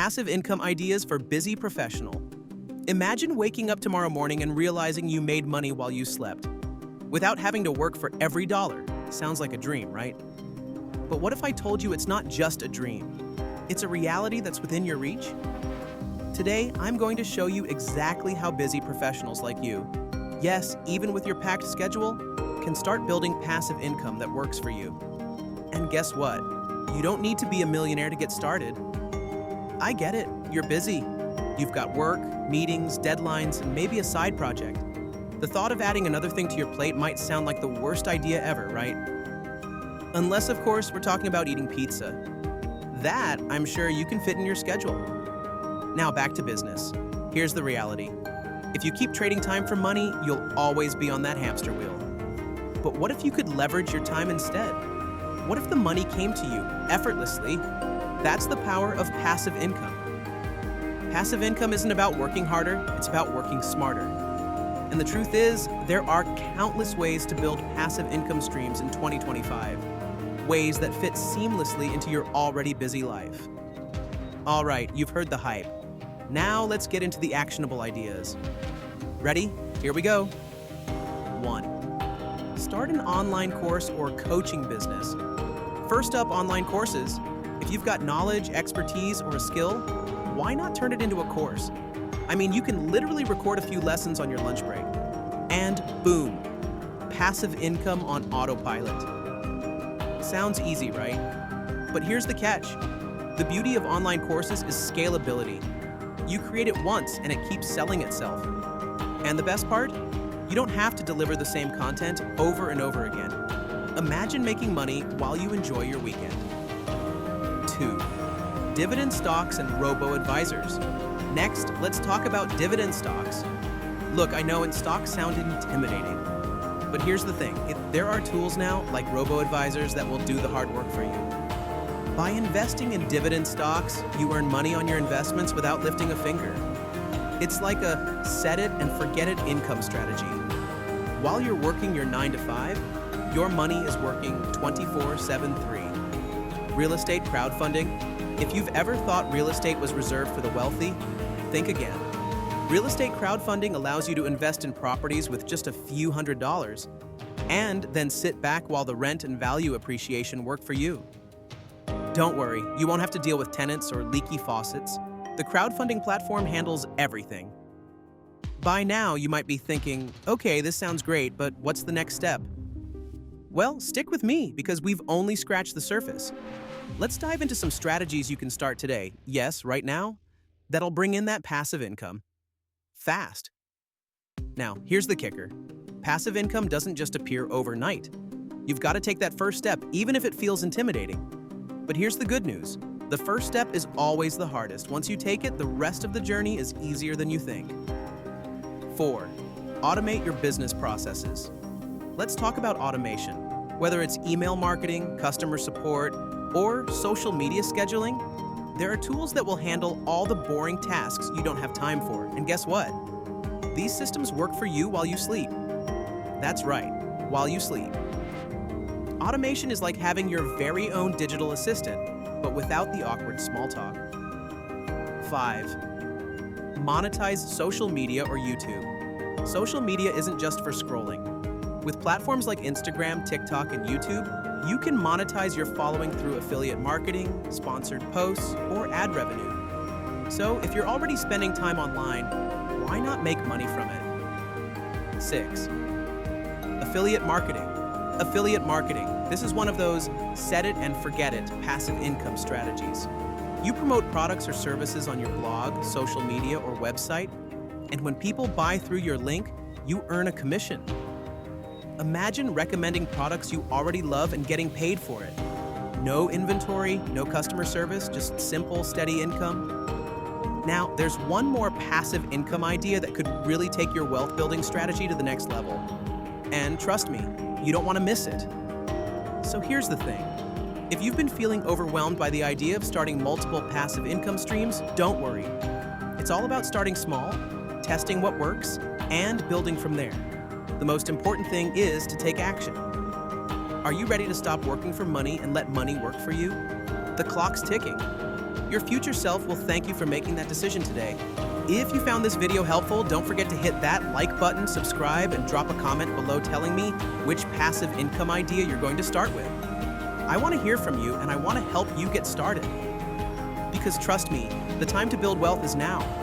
passive income ideas for busy professional. Imagine waking up tomorrow morning and realizing you made money while you slept, without having to work for every dollar. Sounds like a dream, right? But what if I told you it's not just a dream? It's a reality that's within your reach? Today, I'm going to show you exactly how busy professionals like you, yes, even with your packed schedule, can start building passive income that works for you. And guess what? You don't need to be a millionaire to get started. I get it, you're busy. You've got work, meetings, deadlines, and maybe a side project. The thought of adding another thing to your plate might sound like the worst idea ever, right? Unless, of course, we're talking about eating pizza. That, I'm sure, you can fit in your schedule. Now back to business. Here's the reality. If you keep trading time for money, you'll always be on that hamster wheel. But what if you could leverage your time instead? What if the money came to you effortlessly? That's the power of passive income. Passive income isn't about working harder, it's about working smarter. And the truth is, there are countless ways to build passive income streams in 2025. Ways that fit seamlessly into your already busy life. All right, you've heard the hype. Now let's get into the actionable ideas. Ready? Here we go. 1. Start an online course or coaching business. First up, online courses. If you've got knowledge, expertise, or a skill, why not turn it into a course? I mean, you can literally record a few lessons on your lunch break. And boom, passive income on autopilot. Sounds easy, right? But here's the catch. The beauty of online courses is scalability. You create it once and it keeps selling itself. And the best part? You don't have to deliver the same content over and over again. Imagine making money while you enjoy your weekend. 2. Dividend stocks and robo-advisors. Next, let's talk about dividend stocks. Look, I know stocks sound intimidating, but here's the thing. There are tools now, like robo-advisors, that will do the hard work for you. By investing in dividend stocks, you earn money on your investments without lifting a finger. It's like a set-it-and-forget-it income strategy. While you're working your 9 to 5, your money is working 24/7/3. Real estate crowdfunding. If you've ever thought real estate was reserved for the wealthy, think again. Real estate crowdfunding allows you to invest in properties with just a few $100s, and then sit back while the rent and value appreciation work for you. Don't worry, you won't have to deal with tenants or leaky faucets. The crowdfunding platform handles everything. By now, you might be thinking, okay, this sounds great, but what's the next step? Well, stick with me because we've only scratched the surface. Let's dive into some strategies you can start today, yes, right now, that'll bring in that passive income. Fast. Now, here's the kicker. Passive income doesn't just appear overnight. You've got to take that first step, even if it feels intimidating. But here's the good news. The first step is always the hardest. Once you take it, the rest of the journey is easier than you think. 4. Automate your business processes. Let's talk about automation. Whether it's email marketing, customer support, or social media scheduling, there are tools that will handle all the boring tasks you don't have time for. And guess what? These systems work for you while you sleep. That's right, while you sleep. Automation is like having your very own digital assistant, but without the awkward small talk. 5. Monetize social media or YouTube. Social media isn't just for scrolling. With platforms like Instagram, TikTok, and YouTube, you can monetize your following through affiliate marketing, sponsored posts, or ad revenue. So if you're already spending time online, why not make money from it? 6. Affiliate marketing. Affiliate marketing. This is one of those set-it-and-forget-it passive income strategies. You promote products or services on your blog, social media, or website, and when people buy through your link, you earn a commission. Imagine recommending products you already love and getting paid for it. No inventory, no customer service, just simple, steady income. Now, there's one more passive income idea that could really take your wealth building strategy to the next level. And trust me, you don't want to miss it. So here's the thing. If you've been feeling overwhelmed by the idea of starting multiple passive income streams, don't worry. It's all about starting small, testing what works, and building from there. The most important thing is to take action. Are you ready to stop working for money and let money work for you? The clock's ticking. Your future self will thank you for making that decision today. If you found this video helpful, don't forget to hit that like button, subscribe, and drop a comment below telling me which passive income idea you're going to start with. I want to hear from you, and I want to help you get started. Because trust me, the time to build wealth is now.